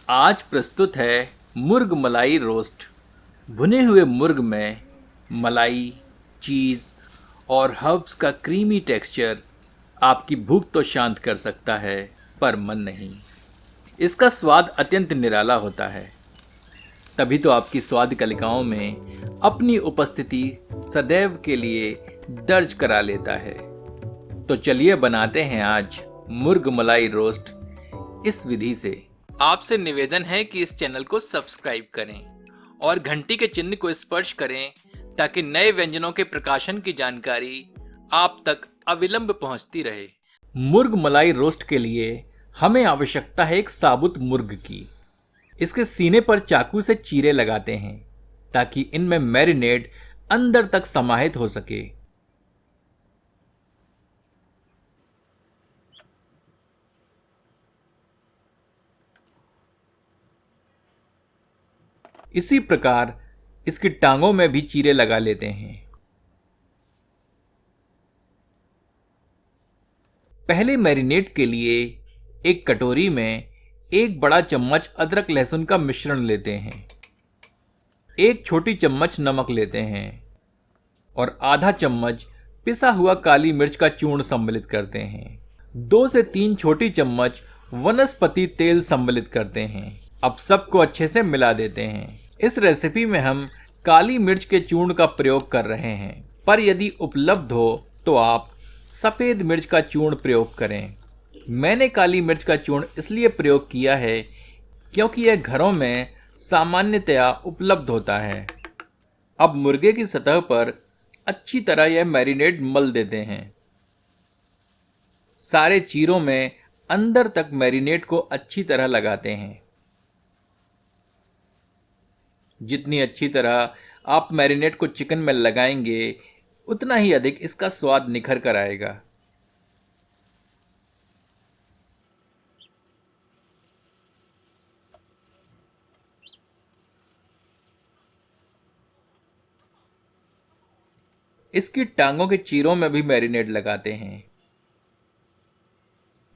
आज प्रस्तुत है मुर्ग मलाई रोस्ट। भुने हुए मुर्ग में मलाई, चीज़ और हर्ब्स का क्रीमी टेक्सचर आपकी भूख तो शांत कर सकता है, पर मन नहीं। इसका स्वाद अत्यंत निराला होता है, तभी तो आपकी स्वाद कलिकाओं में अपनी उपस्थिति सदैव के लिए दर्ज करा लेता है। तो चलिए बनाते हैं आज मुर्ग मलाई रोस्ट इस विधि से। आपसे निवेदन है कि इस चैनल को सब्सक्राइब करें और घंटी के चिन्ह को स्पर्श करें ताकि नए व्यंजनों के प्रकाशन की जानकारी आप तक अविलंब पहुंचती रहे। मुर्ग मलाई रोस्ट के लिए हमें आवश्यकता है एक साबुत मुर्ग की। इसके सीने पर चाकू से चीरे लगाते हैं ताकि इनमें मैरिनेड अंदर तक समाहित हो सके। इसी प्रकार इसकी टांगों में भी चीरे लगा लेते हैं। पहले मैरिनेट के लिए एक कटोरी में एक बड़ा चम्मच अदरक लहसुन का मिश्रण लेते हैं, एक छोटी चम्मच नमक लेते हैं और आधा चम्मच पिसा हुआ काली मिर्च का चूर्ण सम्मिलित करते हैं। 2 से 3 छोटी चम्मच वनस्पति तेल सम्मिलित करते हैं। अब सबको अच्छे से मिला देते हैं। इस रेसिपी में हम काली मिर्च के चूर्ण का प्रयोग कर रहे हैं, पर यदि उपलब्ध हो तो आप सफेद मिर्च का चूर्ण प्रयोग करें। मैंने काली मिर्च का चूर्ण इसलिए प्रयोग किया है क्योंकि यह घरों में सामान्यतया उपलब्ध होता है। अब मुर्गे की सतह पर अच्छी तरह यह मैरिनेड मल देते हैं। सारे चीरों में अंदर तक मैरिनेट को अच्छी तरह लगाते हैं। जितनी अच्छी तरह आप मैरिनेट को चिकन में लगाएंगे, उतना ही अधिक इसका स्वाद निखर कर आएगा। इसकी टांगों के चीरों में भी मैरिनेट लगाते हैं।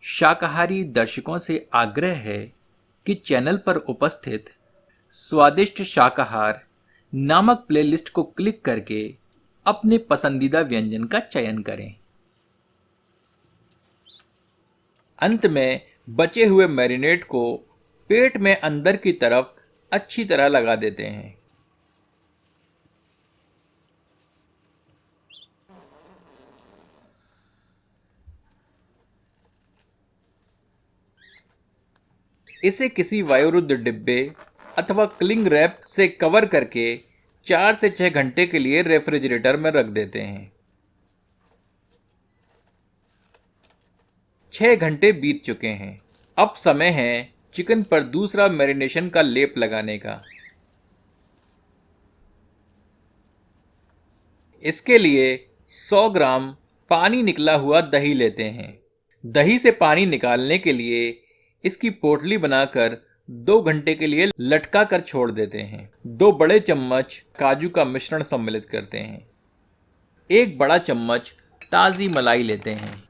शाकाहारी दर्शकों से आग्रह है कि चैनल पर उपस्थित स्वादिष्ट शाकाहार नामक प्लेलिस्ट को क्लिक करके अपने पसंदीदा व्यंजन का चयन करें। अंत में बचे हुए मैरिनेट को पेट में अंदर की तरफ अच्छी तरह लगा देते हैं। इसे किसी वायुरुद्ध डिब्बे अथवा क्लिंग रैप से कवर करके 4 से 6 घंटे के लिए रेफ्रिजरेटर में रख देते हैं। 6 घंटे बीत चुके हैं। अब समय है चिकन पर दूसरा मैरिनेशन का लेप लगाने का। इसके लिए 100 ग्राम पानी निकला हुआ दही लेते हैं। दही से पानी निकालने के लिए इसकी पोटली बनाकर 2 घंटे के लिए लटका कर छोड़ देते हैं। 2 बड़े चम्मच काजू का मिश्रण सम्मिलित करते हैं। 1 बड़ा चम्मच ताज़ी मलाई लेते हैं।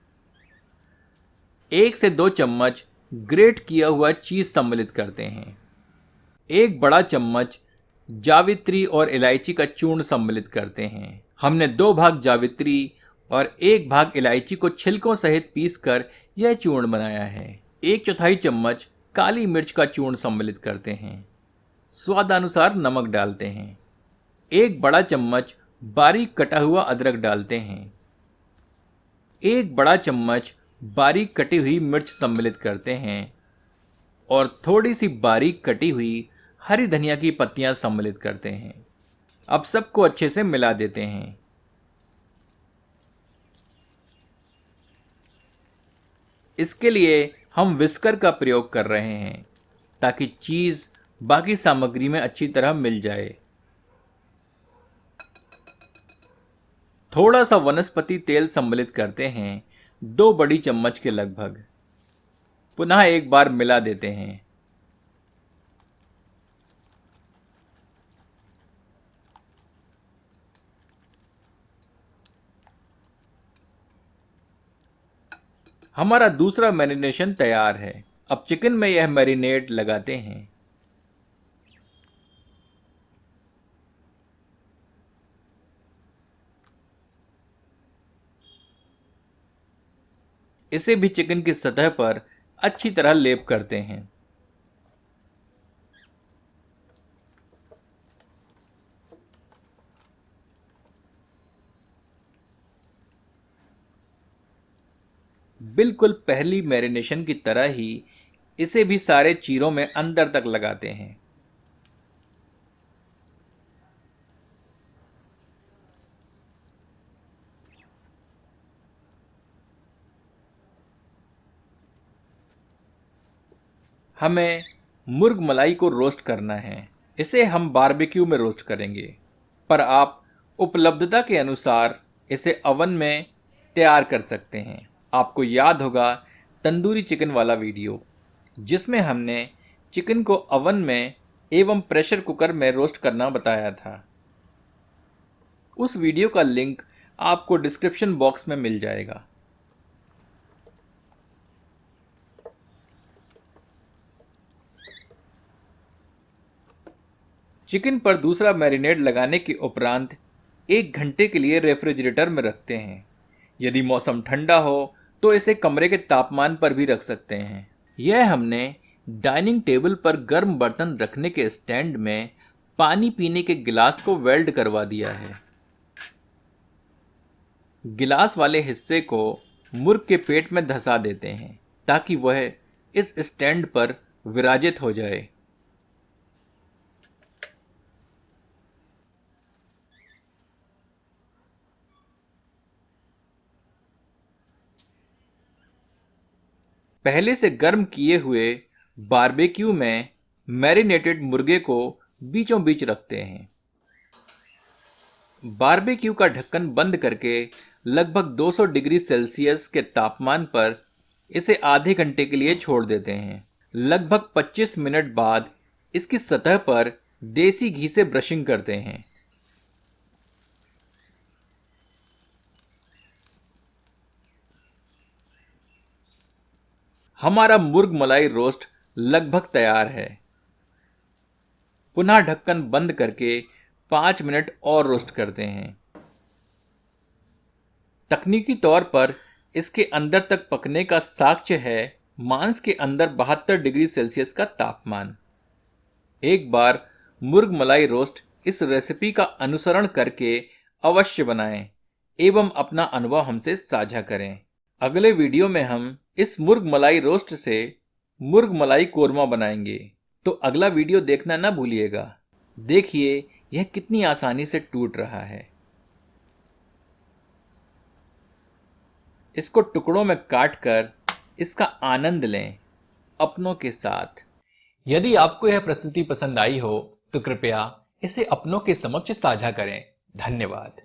1 से 2 चम्मच ग्रेट किया हुआ चीज़ सम्मिलित करते हैं। 1 बड़ा चम्मच जावित्री और इलायची का चूर्ण सम्मिलित करते हैं। हमने 2 भाग जावित्री और 1 भाग इलायची को छिलकों सहित पीसकर यह चूर्ण बनाया है। 1/4 चम्मच काली मिर्च का चूर्ण सम्मिलित करते हैं। स्वादानुसार नमक डालते हैं। 1 बड़ा चम्मच बारीक कटा हुआ अदरक डालते हैं। 1 बड़ा चम्मच बारीक कटी हुई मिर्च सम्मिलित करते हैं और थोड़ी सी बारीक कटी हुई हरी धनिया की पत्तियां सम्मिलित करते हैं। अब सबको अच्छे से मिला देते हैं। इसके लिए हम विस्कर का प्रयोग कर रहे हैं ताकि चीज़ बाकी सामग्री में अच्छी तरह मिल जाए। थोड़ा सा वनस्पति तेल सम्मिलित करते हैं, 2 बड़ी चम्मच के लगभग। पुनः एक बार मिला देते हैं। हमारा दूसरा मैरिनेशन तैयार है। अब चिकन में यह मैरिनेड लगाते हैं। इसे भी चिकन की सतह पर अच्छी तरह लेप करते हैं। बिल्कुल पहली मैरिनेशन की तरह ही इसे भी सारे चीरों में अंदर तक लगाते हैं। हमें मुर्ग मलाई को रोस्ट करना है। इसे हम बारबेक्यू में रोस्ट करेंगे, पर आप उपलब्धता के अनुसार इसे अवन में तैयार कर सकते हैं। आपको याद होगा तंदूरी चिकन वाला वीडियो, जिसमें हमने चिकन को अवन में एवं प्रेशर कुकर में रोस्ट करना बताया था। उस वीडियो का लिंक आपको डिस्क्रिप्शन बॉक्स में मिल जाएगा। चिकन पर दूसरा मैरिनेड लगाने के उपरांत 1 घंटे के लिए रेफ्रिजरेटर में रखते हैं। यदि मौसम ठंडा हो तो इसे कमरे के तापमान पर भी रख सकते हैं। यह हमने डाइनिंग टेबल पर गर्म बर्तन रखने के स्टैंड में पानी पीने के गिलास को वेल्ड करवा दिया है। गिलास वाले हिस्से को मुर्ग के पेट में धंसा देते हैं ताकि वह इस स्टैंड पर विराजित हो जाए। पहले से गर्म किए हुए बारबेक्यू में मैरिनेटेड मुर्गे को बीचों बीच रखते हैं। बारबेक्यू का ढक्कन बंद करके लगभग 200 डिग्री सेल्सियस के तापमान पर इसे आधे घंटे के लिए छोड़ देते हैं। लगभग 25 मिनट बाद इसकी सतह पर देसी घी से ब्रशिंग करते हैं। हमारा मुर्ग मलाई रोस्ट लगभग तैयार है। पुनः ढक्कन बंद करके 5 मिनट और रोस्ट करते हैं। तकनीकी तौर पर इसके अंदर तक पकने का साक्ष्य है मांस के अंदर 72 डिग्री सेल्सियस का तापमान। एक बार मुर्ग मलाई रोस्ट इस रेसिपी का अनुसरण करके अवश्य बनाएं एवं अपना अनुभव हमसे साझा करें। अगले वीडियो में हम इस मुर्ग मलाई रोस्ट से मुर्ग मलाई कोरमा बनाएंगे, तो अगला वीडियो देखना ना भूलिएगा। देखिए यह कितनी आसानी से टूट रहा है। इसको टुकड़ों में काटकर इसका आनंद लें अपनों के साथ। यदि आपको यह प्रस्तुति पसंद आई हो तो कृपया इसे अपनों के समक्ष साझा करें। धन्यवाद।